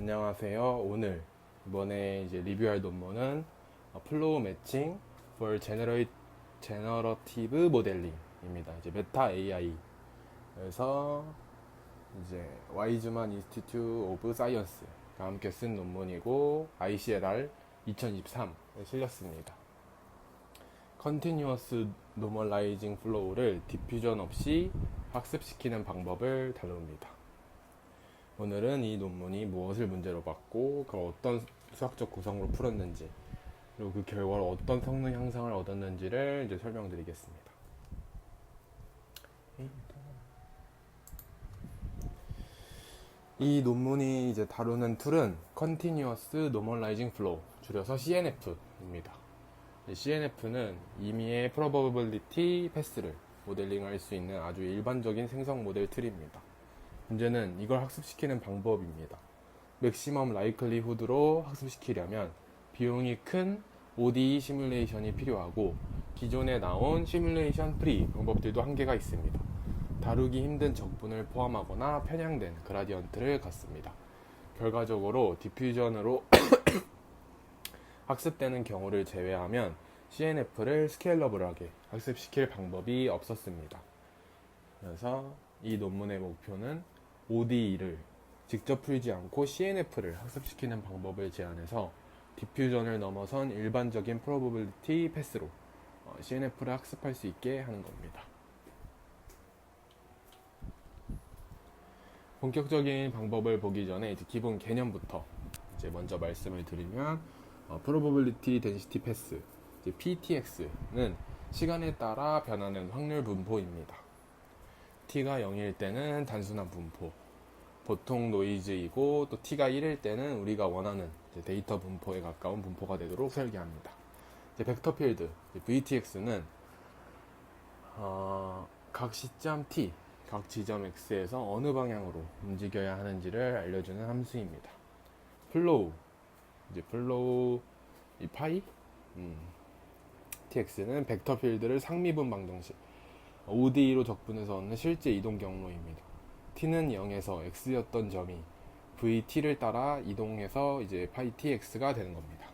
안녕하세요. 이번에 이제 리뷰할 논문은 플로우 매칭 for generative modeling입니다. 이제 메타 AI. 그래서 이제 와이즈만 인스티튜트 오브 사이언스가 함께 쓴 논문이고 ICLR 2023에 실렸습니다. Continuous Normalizing Flow를 디퓨전 없이 학습시키는 방법을 다룹니다. 오늘은 이 논문이 무엇을 문제로 받고 그걸 어떤 수학적 구성으로 풀었는지, 그리고 그 결과로 어떤 성능 향상을 얻었는지를 이제 설명드리겠습니다. 이 논문이 이제 다루는 툴은 Continuous Normalizing Flow, 줄여서 CNF입니다. CNF는 임의의 Probability Pass를 모델링할 수 있는 아주 일반적인 생성 모델 툴입니다. 문제는 이걸 학습시키는 방법입니다. 맥시멈 라이클리후드로 학습시키려면 비용이 큰 ODE 시뮬레이션이 필요하고 기존에 나온 시뮬레이션 프리 방법들도 한계가 있습니다. 다루기 힘든 적분을 포함하거나 편향된 그라디언트를 갖습니다. 결과적으로 디퓨전으로 학습되는 경우를 제외하면 CNF를 스케일러블하게 학습시킬 방법이 없었습니다. 그래서 이 논문의 목표는 ODE를 직접 풀지 않고 CNF를 학습시키는 방법을 제안해서 디퓨전을 넘어선 일반적인 프로버빌리티 패스로 CNF를 학습할 수 있게 하는 겁니다. 본격적인 방법을 보기 전에 이제 기본 개념부터 이제 먼저 말씀을 드리면 Probability Density Pass, 이제 PTX는 시간에 따라 변하는 확률 분포입니다. t가 0일 때는 단순한 분포, 보통 노이즈이고 또 t가 1일 때는 우리가 원하는 데이터 분포에 가까운 분포가 되도록 설계합니다. 이제 벡터 필드 VTX는 각 시점 t, 각 지점 x에서 어느 방향으로 움직여야 하는지를 알려주는 함수입니다. 플로우, 이 파이 tx는 벡터 필드를 상미분 방정식 ODE로 적분해서 얻는 실제 이동 경로입니다. t는 0에서 x였던 점이 vt를 따라 이동해서 이제 파이 tx가 되는 겁니다.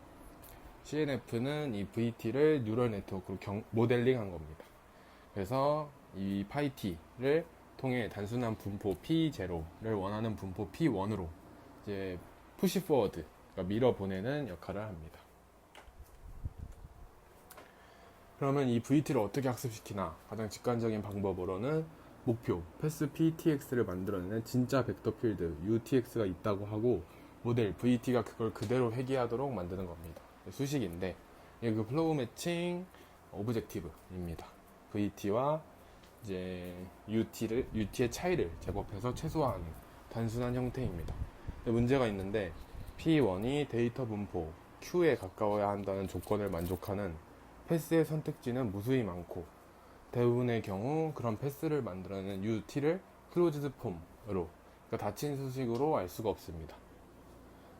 CNF는 이 vt를 뉴럴 네트워크로 모델링한 겁니다. 그래서 이 파이 t를 통해 단순한 분포 p0를 원하는 분포 p1으로 이제 푸시 포워드, 그러니까 밀어 보내는 역할을 합니다. 그러면 이 VT를 어떻게 학습시키나? 가장 직관적인 방법으로는 목표, 패스 PTX를 만들어내는 진짜 벡터 필드 UTX가 있다고 하고 모델 VT가 그걸 그대로 회귀하도록 만드는 겁니다. 수식인데 이게 그 플로우 매칭 오브젝티브입니다. VT와 이제 UT의 차이를 제곱해서 최소화하는 단순한 형태입니다. 문제가 있는데 P1이 데이터 분포 Q에 가까워야 한다는 조건을 만족하는 패스의 선택지는 무수히 많고 대부분의 경우 그런 패스를 만들어내는 UT를 클로즈드 폼으로, 그러니까 닫힌 수식으로 알 수가 없습니다.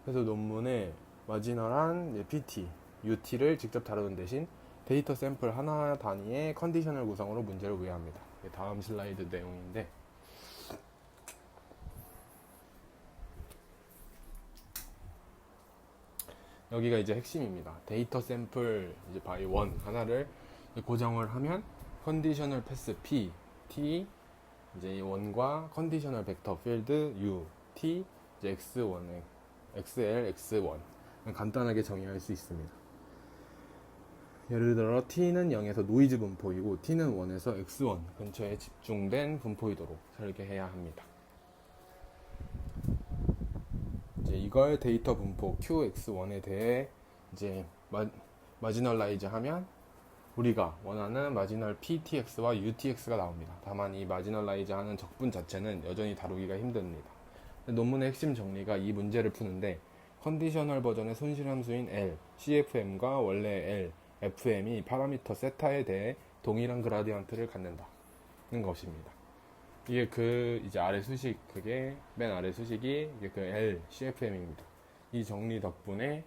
그래서 논문에 마지널한 PT, UT를 직접 다루는 대신 데이터 샘플 하나 단위의 컨디셔널 구성으로 문제를 구해합니다. 다음 슬라이드 내용인데 여기가 이제 핵심입니다. 데이터 샘플 이제 바이 1 하나를 고정을 하면 컨디셔널 패스 P, T 이제 이 1과 컨디셔널 벡터 필드 U, T 이제 X1, XL, X1 간단하게 정의할 수 있습니다. 예를 들어 T는 0에서 노이즈 분포이고 T는 1에서 X1 근처에 집중된 분포이도록 설계해야 합니다. 이제 이걸 데이터 분포 QX1에 대해 이제 마지널라이즈 하면 우리가 원하는 마지널 PTX와 UTX가 나옵니다. 다만 이 마지널라이즈 하는 적분 자체는 여전히 다루기가 힘듭니다. 논문의 핵심 정리가 이 문제를 푸는데 컨디셔널 버전의 손실함수인 L, CFM과 원래 L, FM이 파라미터 세타에 대해 동일한 그라디언트를 갖는다는 것입니다. 이게 이제 아래 수식, 그게 맨 아래 수식이 이게 그 L, CFM입니다. 이 정리 덕분에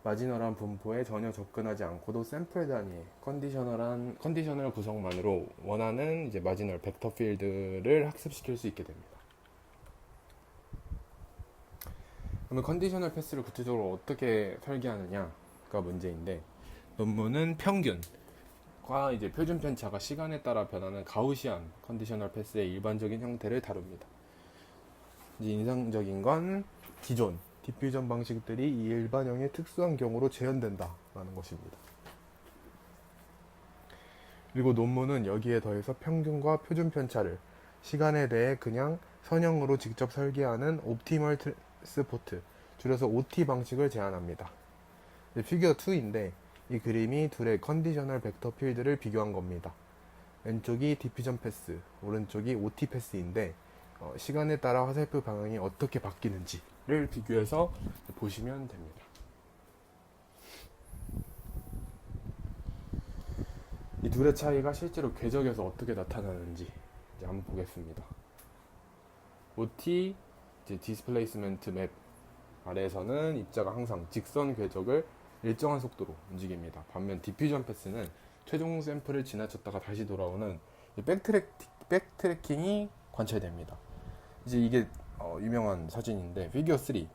마지널한 분포에 전혀 접근하지 않고도 샘플 단위의 컨디셔널 구성만으로 원하는 이제 마지널 벡터 필드를 학습시킬 수 있게 됩니다. 그러면 컨디셔널 패스를 구체적으로 어떻게 설계하느냐가 문제인데, 논문은 평균과 이제 표준 편차가 시간에 따라 변하는 가우시안 컨디셔널 패스의 일반적인 형태를 다룹니다. 이제 인상적인 건 기존 디퓨전 방식들이 이 일반형의 특수한 경우로 재현된다라는 것입니다. 그리고 논문은 여기에 더해서 평균과 표준 편차를 시간에 대해 그냥 선형으로 직접 설계하는 옵티멀 트랜스포트, 줄여서 OT 방식을 제안합니다. 피겨 2인데 이 그림이 둘의 컨디셔널 벡터 필드를 비교한 겁니다. 왼쪽이 디퓨전 패스, 오른쪽이 OT 패스인데 시간에 따라 화살표 방향이 어떻게 바뀌는지를 비교해서 보시면 됩니다. 이 둘의 차이가 실제로 궤적에서 어떻게 나타나는지 이제 한번 보겠습니다. OT 이제 디스플레이스먼트 맵 아래에서는 입자가 항상 직선 궤적을 일정한 속도로 움직입니다. 반면 디퓨전 패스는 최종 샘플을 지나쳤다가 다시 돌아오는 백트래킹이 관찰됩니다. 이제 이게 유명한 사진인데 피겨 3,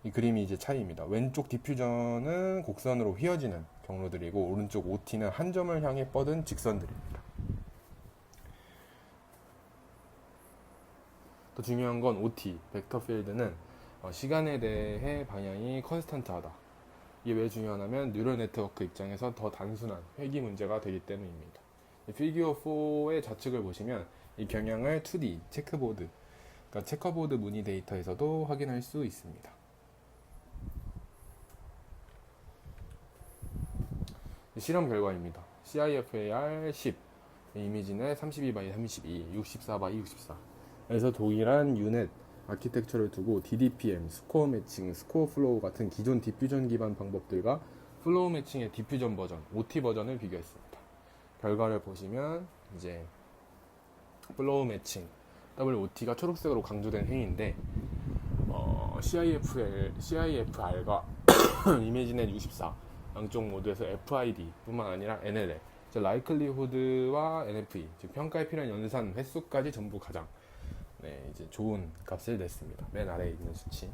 이 그림이 이제 차이입니다. 왼쪽 디퓨전은 곡선으로 휘어지는 경로들이고 오른쪽 OT는 한 점을 향해 뻗은 직선들입니다. 또 중요한 건 OT, 벡터 필드는 시간에 대해 방향이 컨스턴트하다. 이게 왜 중요하냐면 뉴럴 네트워크 입장에서 더 단순한 회귀 문제가 되기 때문입니다. 피겨 4의 좌측을 보시면 이 경향을 2D 체크보드, 그러니까 체커보드 무늬 데이터에서도 확인할 수 있습니다. 실험 결과입니다. CIFAR 10, 이미지넷 32x32, 64x64. 그래서 동일한 유넷 아키텍처를 두고 DDPM, 스코어 매칭, 스코어 플로우 같은 기존 디퓨전 기반 방법들과 플로우 매칭의 디퓨전 버전, OT 버전을 비교했습니다. 결과를 보시면 이제 플로우 매칭, WOT가 초록색으로 강조된 행위인데 CIFR과 이미지넷 64 양쪽 모두에서 FID 뿐만 아니라 NLL, likelihood와 NFE, 즉 평가에 필요한 연산 횟수까지 전부 가장 이제 좋은 값을 냈습니다. 맨 아래에 있는 수치.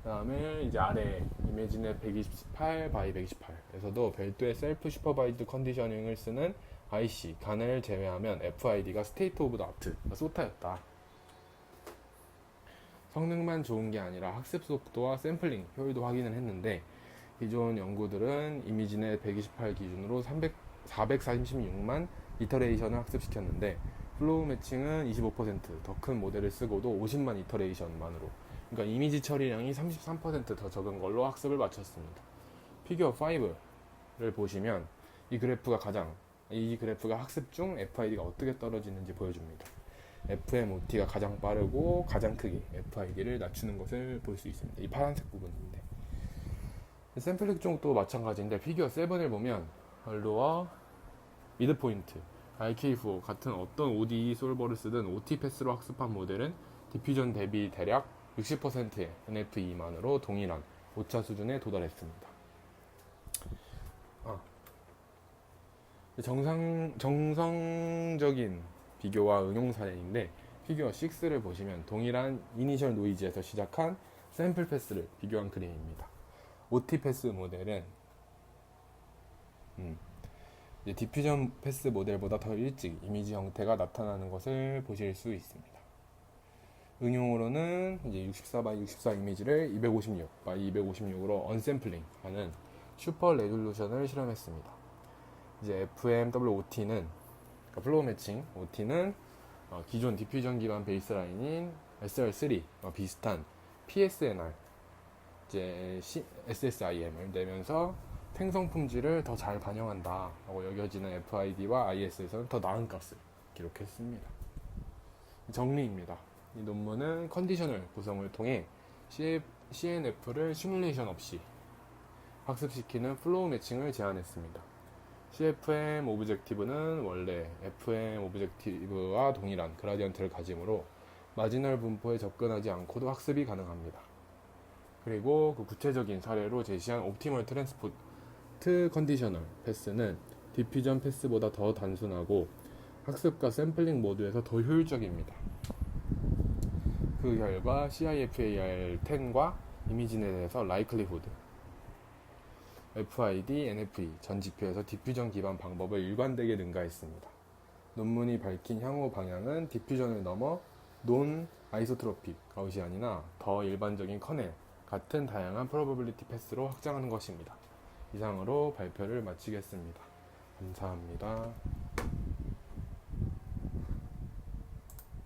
그다음에 이제 아래 이미지넷 128 by 128에서도 별도의 셀프 슈퍼바이드 컨디셔닝을 쓰는 IC 간을 제외하면 FID가 스테이트 오브 더 아트, 소타였다. 성능만 좋은 게 아니라 학습 속도와 샘플링 효율도 확인을 했는데 기존 연구들은 이미지넷 128 기준으로 446만 이터레이션을 학습시켰는데 플로우 매칭은 25%더 큰 모델을 쓰고도 50만 이터레이션만으로, 그러니까 이미지 처리량이 33%더 적은 걸로 학습을 마쳤습니다. 피겨 5를 보시면 이 그래프가 학습 중 FID가 어떻게 떨어지는지 보여줍니다. FMOT가 가장 빠르고 가장 크게 FID를 낮추는 것을 볼 수 있습니다. 이 파란색 부분인데 샘플링 쪽도 마찬가지인데 피겨 7을 보면 얼로와 미드포인트, RK4 같은 어떤 ODE 솔버를 쓰든 OT 패스로 학습한 모델은 디퓨전 대비 대략 60%의 NF 미만으로 동일한 오차 수준에 도달했습니다. 정성적인 비교와 응용 사례인데 피겨 6를 보시면 동일한 이니셜 노이즈에서 시작한 샘플 패스를 비교한 그림입니다. OT 패스 모델은 디퓨전 패스 모델보다 더 일찍 이미지 형태가 나타나는 것을 보실 수 있습니다. 응용으로는 이제 64x64 이미지를 256x256으로 언샘플링 하는 슈퍼 레졸루션을 실험했습니다. 이제 FMWOT는 그러니까 플로우 매칭 OT는 기존 디퓨전 기반 베이스라인인 SR3와 비슷한 PSNR 이제 SSIM을 내면서 생성 품질을 더 잘 반영한다 라고 여겨지는 FID와 IS에서는 더 나은 값을 기록했습니다. 정리입니다. 이 논문은 컨디셔널 구성을 통해 CNF를 시뮬레이션 없이 학습시키는 플로우 매칭을 제안했습니다. CFM 오브젝티브는 원래 FM 오브젝티브와 동일한 그라디언트를 가지므로 마지널 분포에 접근하지 않고도 학습이 가능합니다. 그리고 그 구체적인 사례로 제시한 옵티멀 트랜스포트 컨디셔널 패스는 디퓨전 패스보다 더 단순하고 학습과 샘플링 모두에서 더 효율적입니다. 그 결과 CIFAR10과 이미진에 대해서 likelihood, FID, NFE 전 지표에서 디퓨전 기반 방법을 일관되게 능가했습니다. 논문이 밝힌 향후 방향은 디퓨전을 넘어 논 아이소트로픽 가우시안이나 더 일반적인 커넬 같은 다양한 프로버빌리티 패스로 확장하는 것입니다. 이상으로 발표를 마치겠습니다. 감사합니다.